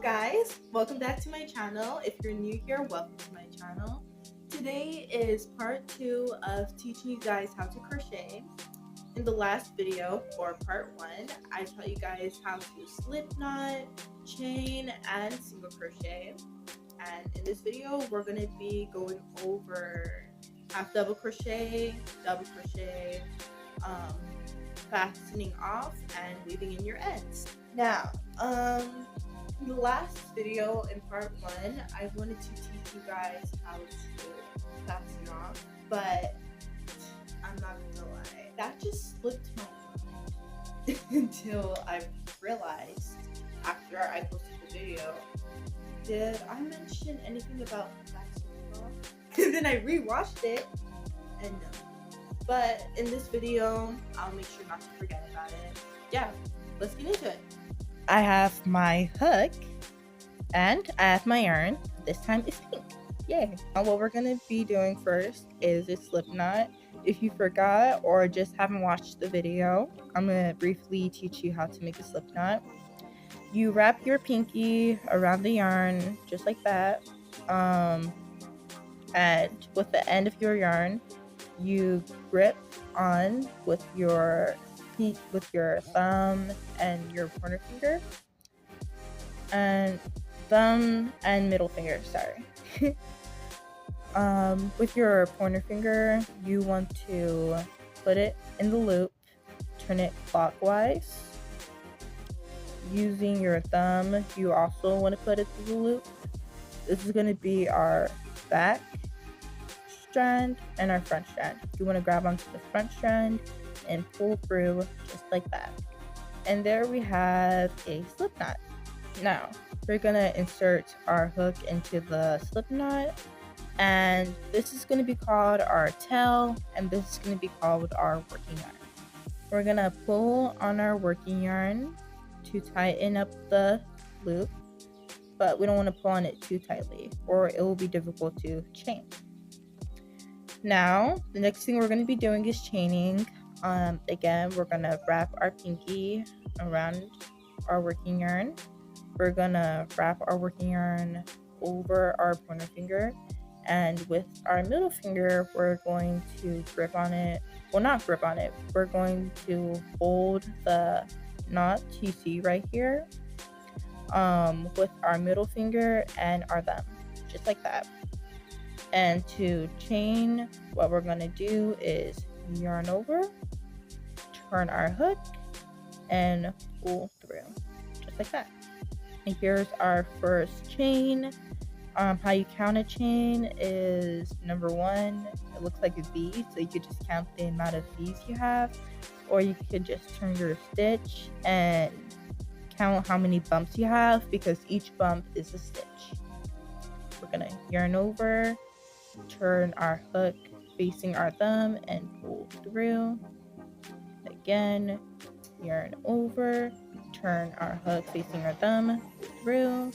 guys, welcome back to my channel. If you're new here, welcome to my channel. Today is part 2 of teaching you guys how to crochet. In the last video, or part 1, I taught you guys how to slip knot, chain, and single crochet. And in this video, we're going to be going over half double crochet, fastening off, and weaving in your ends. Now, in the last video, in part 1, I wanted to teach you guys how to fasten off, but I'm not gonna lie, that just slipped my mind until I realized after I posted the video, did I mention anything about fastening off? And then I rewatched it, and no. But in this video, I'll make sure not to forget about it. Yeah, let's get into it. I have my hook and I have my yarn. This time it's pink. Yay. Now what we're going to be doing first is a slip knot. If you forgot or just haven't watched the video, I'm going to briefly teach you how to make a slip knot. You wrap your pinky around the yarn just like that. And with the end of your yarn, you grip on with your thumb and your pointer finger, and thumb and middle finger, sorry. With your pointer finger, you want to put it in the loop, turn it clockwise. Using your thumb, you also want to put it through the loop. This is going to be our back strand and our front strand. You want to grab onto the front strand and pull through just like that. And there we have a slip knot. Now we're gonna insert our hook into the slip knot, and this is going to be called our tail, and this is going to be called our working yarn. We're gonna pull on our working yarn to tighten up the loop, but we don't want to pull on it too tightly or it will be difficult to chain. Now, the next thing we're going to be doing is chaining. Again, we're going to wrap our pinky around our working yarn. We're going to wrap our working yarn over our pointer finger. And with our middle finger, we're going to grip on it. Well, not grip on it. We're going to hold the knot you see right here with our middle finger and our thumb, just like that. And to chain, what we're going to do is yarn over, turn our hook, and pull through, just like that. And here's our first chain. How you count a chain is number 1, it looks like a V, so you could just count the amount of V's you have, or you could just turn your stitch and count how many bumps you have, because each bump is a stitch. We're going to yarn over, turn our hook facing our thumb and pull through. Again, yarn over, turn our hook facing our thumb, pull through,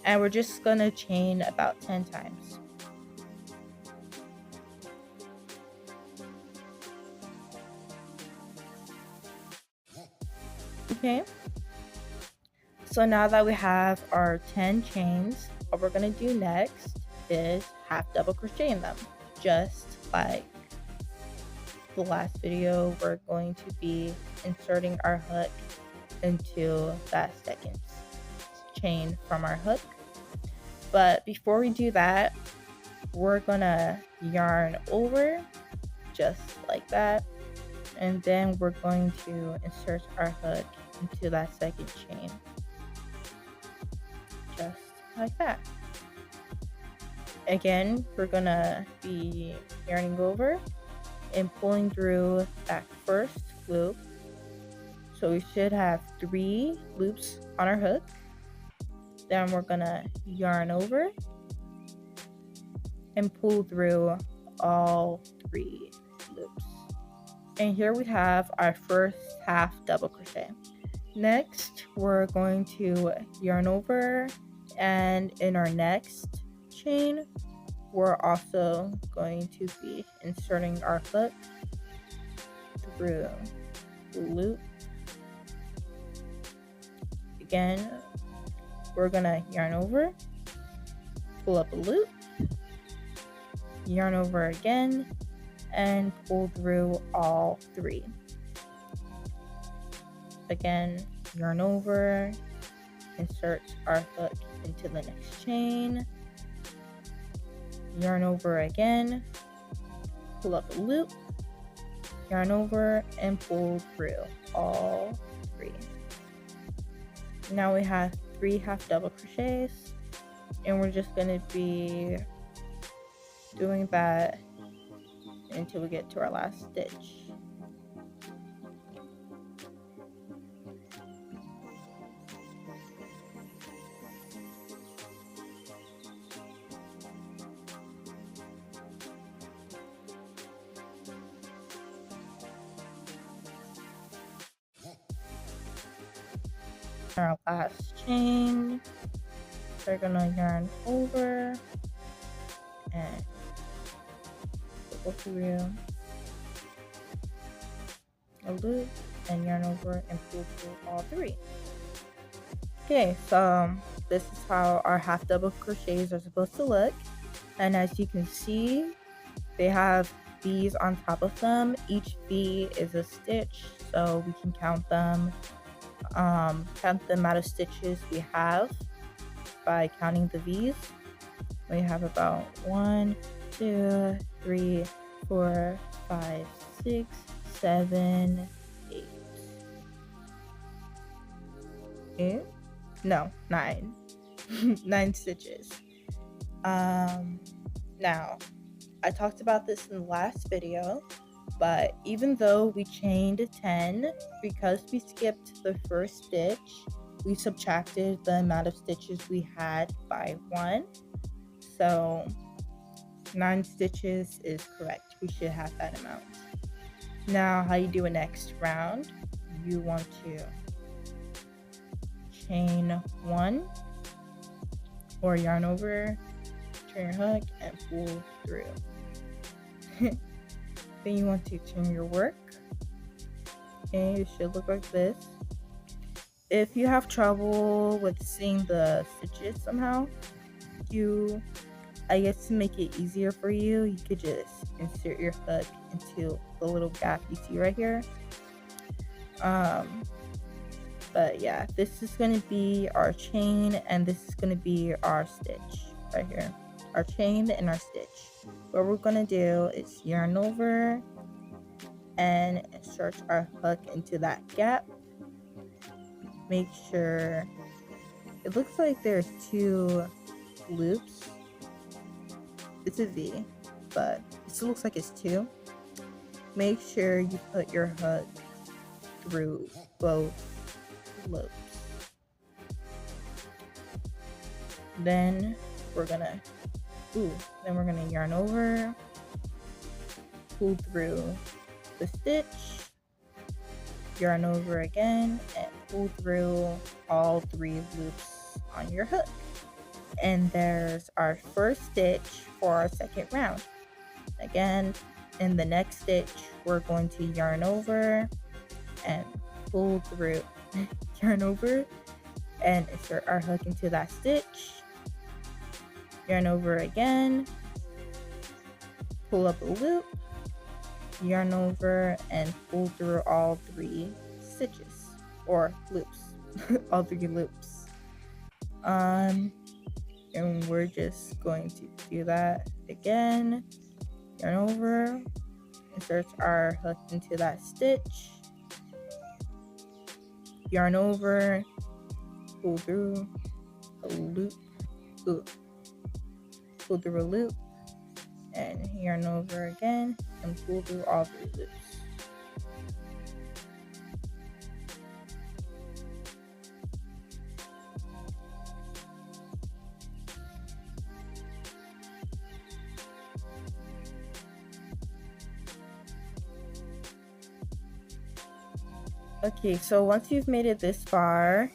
and we're just gonna chain about 10 times. Okay, so now that we have our 10 chains, what we're gonna do next is half double crochet in them. Just like the last video, we're going to be inserting our hook into that second chain from our hook. But before we do that, we're gonna yarn over just like that, and then we're going to insert our hook into that second chain just like that. Again, we're gonna be yarning over and pulling through that first loop. So we should have 3 loops on our hook. Then we're gonna yarn over and pull through all 3 loops. And here we have our first half double crochet. Next, we're going to yarn over, and in our next chain, we're also going to be inserting our hook through the loop. Again, we're gonna yarn over, pull up a loop, yarn over again, and pull through all 3. Again, yarn over, insert our hook into the next chain, yarn over again, pull up a loop, yarn over, and pull through all 3. Now we have 3 half double crochets, and we're just going to be doing that until we get to our last stitch. Our last chain, we're gonna yarn over and go through a loop and yarn over and pull through all 3. Okay, so this is how our half double crochets are supposed to look, and as you can see, they have V's on top of them. Each V is a stitch, so we can count them. Count the amount of stitches we have by counting the V's. We have about 1, 2, 3, 4, 5, 6, 7, 8. Okay? No, 9. 9 stitches. Now, I talked about this in the last video, but even though we chained 10, because we skipped the first stitch, we subtracted the amount of stitches we had by 1. So 9 stitches is correct. We should have that amount. Now, how you do a next round, you want to chain 1 or yarn over, turn your hook, and pull through. Then you want to turn your work, and it should look like this. If you have trouble with seeing the stitches somehow, I guess to make it easier for you, you could just insert your hook into the little gap you see right here. But yeah, this is going to be our chain, and this is going to be our stitch right here. Our chain and our stitch. What we're going to do is yarn over and insert our hook into that gap. Make sure, it looks like there's 2 loops. It's a V, but it still looks like it's 2. Make sure you put your hook through both loops. Then we're gonna yarn over, pull through the stitch, yarn over again, and pull through all 3 loops on your hook. And there's our first stitch for our second round. Again, in the next stitch, we're going to yarn over and pull through, yarn over and insert our hook into that stitch, yarn over again, pull up a loop, yarn over, and pull through all 3 stitches or loops. All 3 loops. And we're just going to do that again. Yarn over, insert our hook into that stitch, yarn over, pull through a loop, pull through a loop, and yarn over again and pull through all 3 loops. Okay, so once you've made it this far,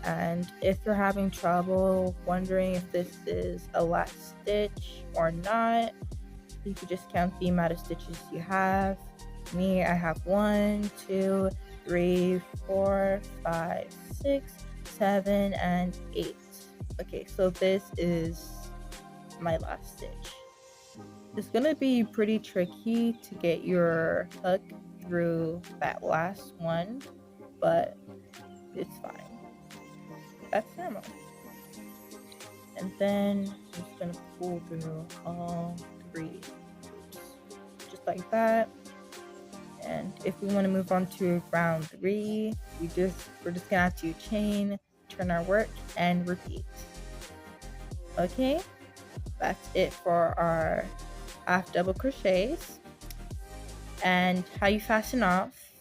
and if you're having trouble wondering if this is a last stitch or not, you could just count the amount of stitches you have. Me, I have 1, 2, 3, 4, 5, 6, 7, and 8. Okay, so this is my last stitch. It's gonna be pretty tricky to get your hook through that last one, but it's fine. That's normal. And then I'm just gonna pull through all 3 loops, just like that. And if we want to move on to round 3, we're just gonna have to chain, turn our work, and repeat. Okay, that's it for our half double crochets. And how you fasten off: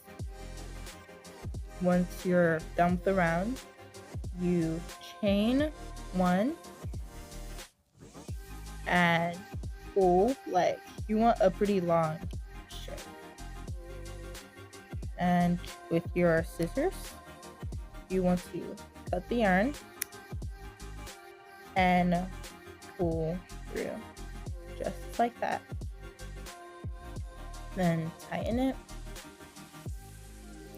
once you're done with the round, you chain 1 and pull, like you want a pretty long string. And with your scissors, you want to cut the yarn and pull through just like that. Then tighten it,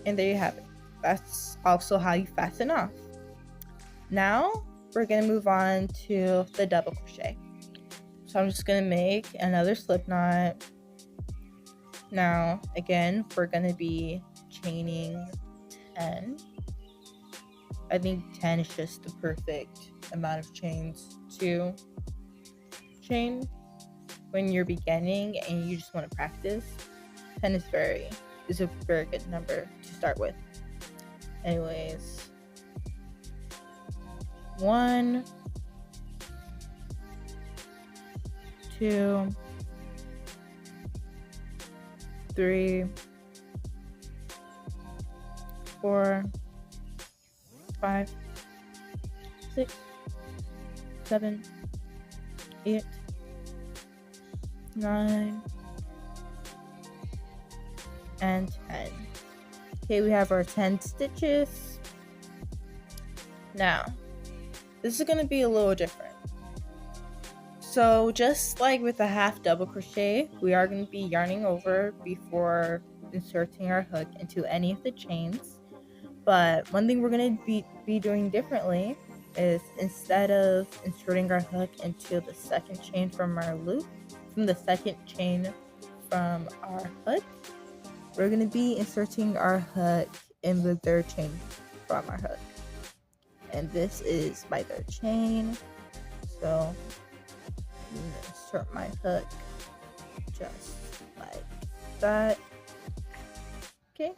and there you have it. That's also how you fasten off. Now we're gonna move on to the double crochet. So I'm just gonna make another slip knot. Now again, we're gonna be chaining 10. I think 10 is just the perfect amount of chains to chain when you're beginning and you just want to practice. 10 is a very good number to start with. Anyways, 1, 2, 3, 4, 5, 6, 7, 8, 9, and 10. Okay, we have our 10 stitches. Now, this is going to be a little different. So just like with a half double crochet, we are going to be yarning over before inserting our hook into any of the chains. But one thing we're going to be doing differently is, instead of inserting our hook into the second chain from our loop, from the second chain from our hook, we're going to be inserting our hook in the third chain from our hook. And this is my third chain. So I'm going to insert my hook just like that. Okay.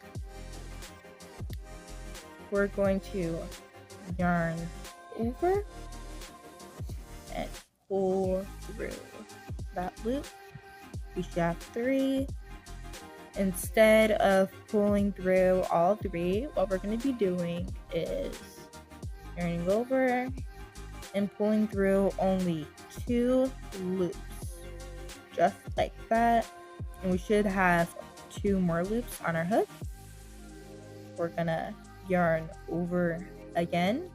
We're going to yarn over and pull through that loop. We should have 3. Instead of pulling through all 3, what we're going to be doing is yarning over and pulling through only 2 loops, just like that. And we should have 2 more loops on our hook. We're gonna yarn over again,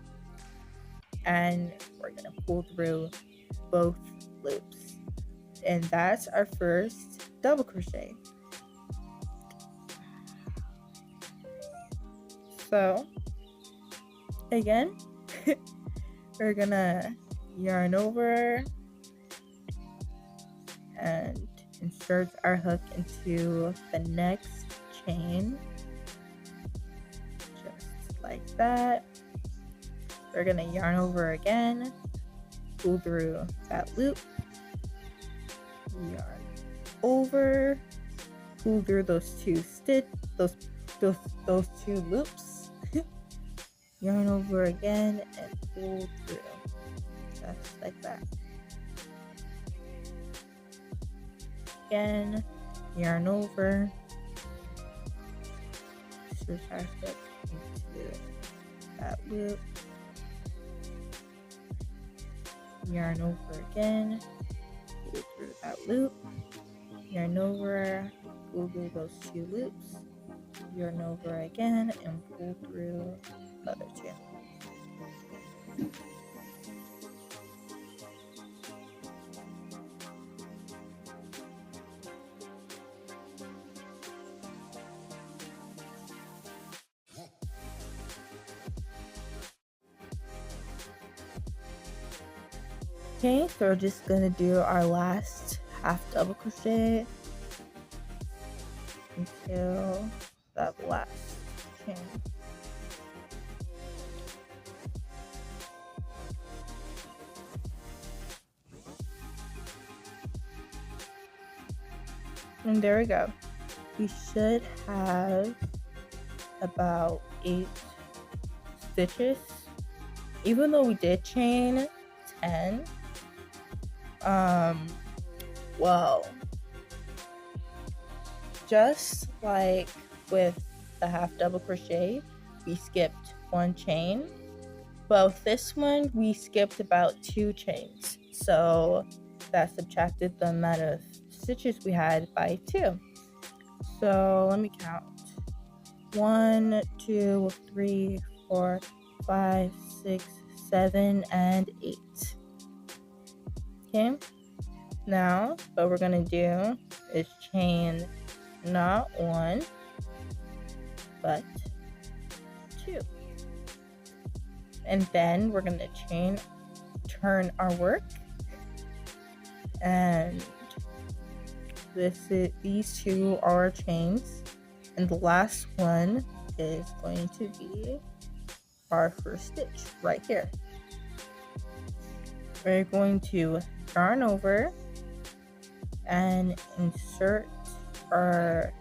and we're gonna pull through both loops, and that's our first double crochet. So again, we're gonna yarn over and insert our hook into the next chain, just like that. We're gonna yarn over again, pull through that loop, yarn over, pull through those 2 loops, yarn over again, and pull through, just like that. Again, yarn over, insert our hook into that loop, yarn over again, pull through that loop, yarn over, pull through those 2 loops, yarn over again, and pull through the other 2. Okay, so we're just gonna do our last half double crochet until that last chain. And there we go. We should have about 8 stitches, even though we did chain 10. Well, just like with the half double crochet, we skipped 1 chain, but with this one we skipped about 2 chains, so that subtracted the amount of stitches we had by 2. So let me count: 1, 2, 3, 4, 5, 6, 7, and 8. Okay, now what we're gonna do is chain not 1 but 2, and then we're gonna turn our work, and these 2 are chains, and the last one is going to be our first stitch right here. We're going to yarn over and insert our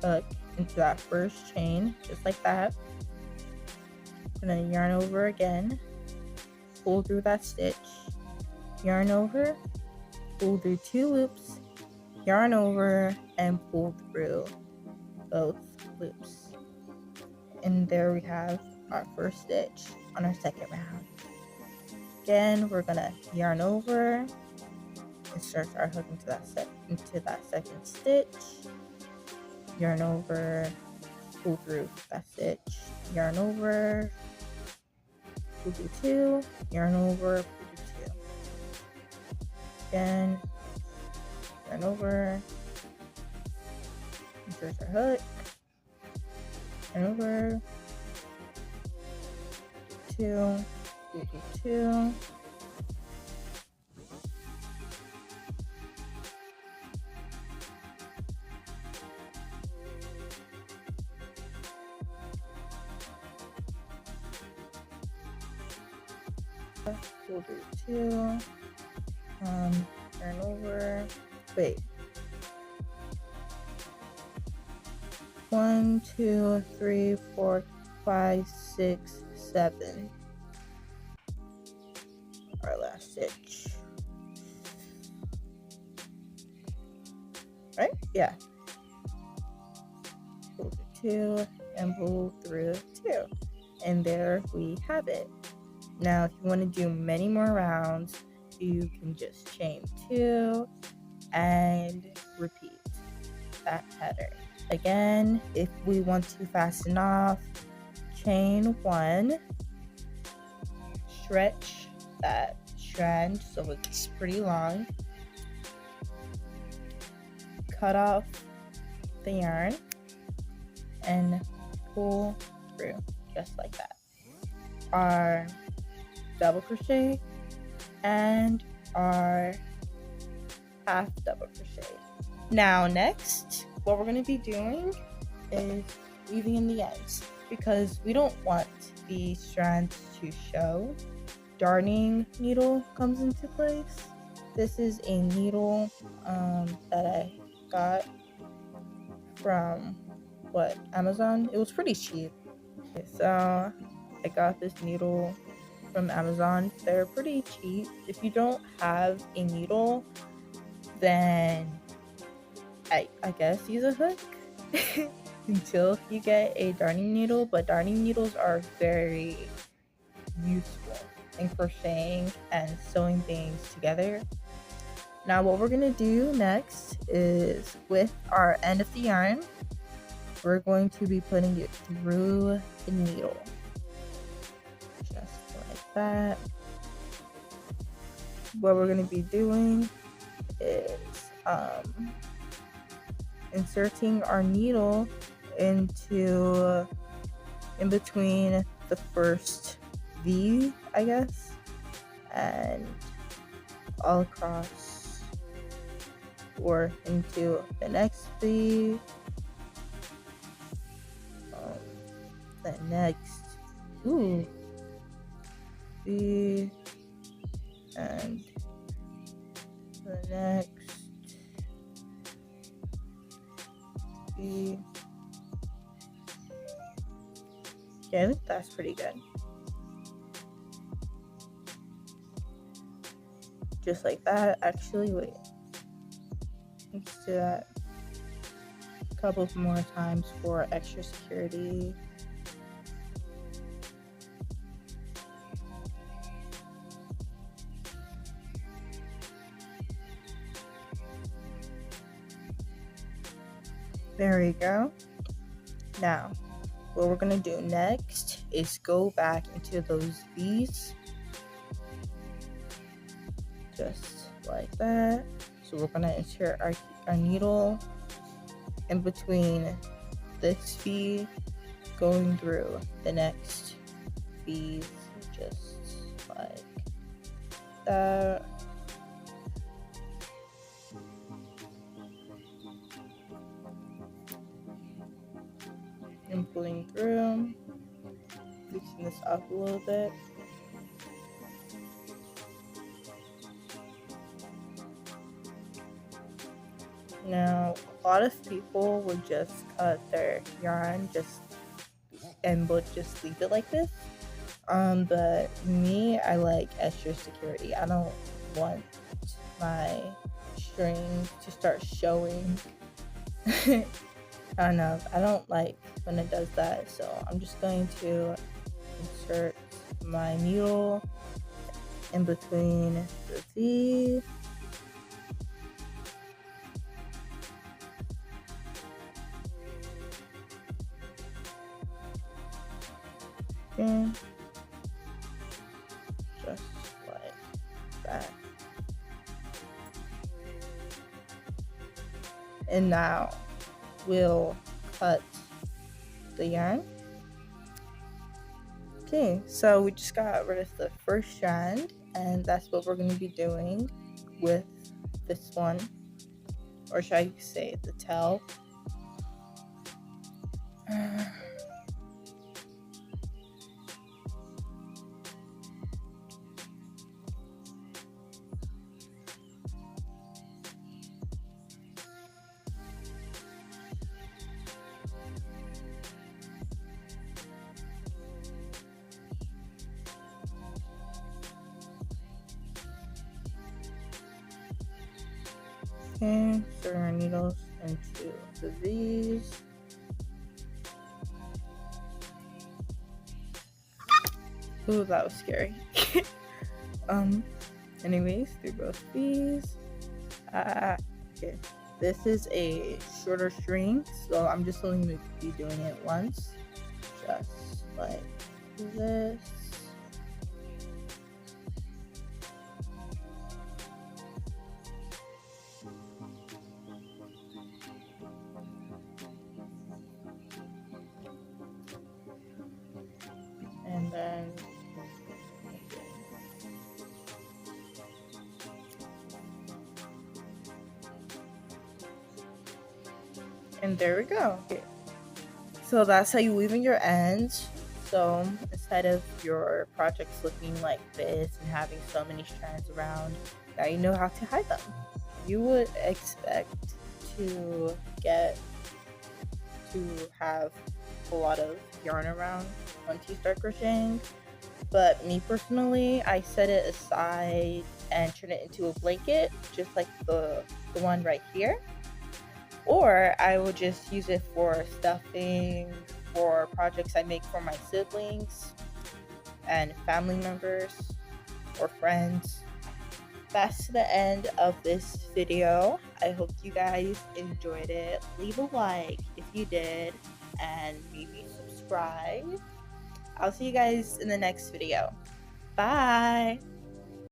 hook into that first chain, just like that. We're gonna yarn over again, pull through that stitch, yarn over, pull through 2 loops, yarn over, and pull through both loops. And there we have our first stitch on our second round. Again, we're gonna yarn over, insert our hook into that second stitch, yarn over, pull through that stitch, yarn over, pull through 2, yarn over, pull through 2. Again, yarn over, insert our hook, yarn over, 2, pull through 2. Pull through 2, yarn over, wait, 1, 2, 3, 4, 5, 6, 7, our last stitch, right? Yeah, pull through 2 and pull through 2, and there we have it. Now if you want to do many more rounds, you can just chain 2 and repeat that pattern. Again, if we want to fasten off, chain 1, stretch that strand so it's pretty long, cut off the yarn, and pull through just like that. Our double crochet and our half double crochet. Now next, what we're going to be doing is weaving in the ends, because we don't want the strands to show. Darning needle comes into place. This is a needle that I got from Amazon. It was pretty cheap. Okay, so I got this needle from Amazon. They're pretty cheap. If you don't have a needle, then I guess use a hook until you get a darning needle. But darning needles are very useful in crocheting and sewing things together. Now what we're gonna do next is, with our end of the yarn, we're going to be putting it through the needle, just like that. What we're going to be doing is inserting our needle in between the first V, I guess, and all across or into the next V, the next V, and the next V. Okay, I think that's pretty good. Just like that. Actually, wait. Let's do that a couple more times for extra security. There we go. Now, what we're gonna do next is go back into those V's, just like that. So we're gonna insert our needle in between this V, going through the next V's, just like that. And pulling through, loosen this up a little bit. Now, a lot of people would just cut their yarn and would just leave it like this. But me, I like extra security. I don't want my string to start showing. I don't know. I don't like when it does that, so I'm just going to insert my needle in between the V. Okay. Just like that. And now we'll cut the yarn. Okay, so we just got rid of the first strand, and that's what we're going to be doing with this one, or should I say the tail. Okay, insert our needles into the V's. Ooh, that was scary. Anyways, through both V's. Okay, this is a shorter string, so I'm just going to be doing it once, just like this. And then and there we go. Okay. So that's how you weave in your ends. So instead of your projects looking like this and having so many strands around, now you know how to hide them. You would expect to have a lot of yarn around once you start crocheting, but me personally, I set it aside and turn it into a blanket, just like the one right here. Or I will just use it for stuffing, for projects I make for my siblings and family members or friends. That's the end of this video. I hope you guys enjoyed it. Leave a like if you did, and maybe subscribe. I'll see you guys in the next video. Bye!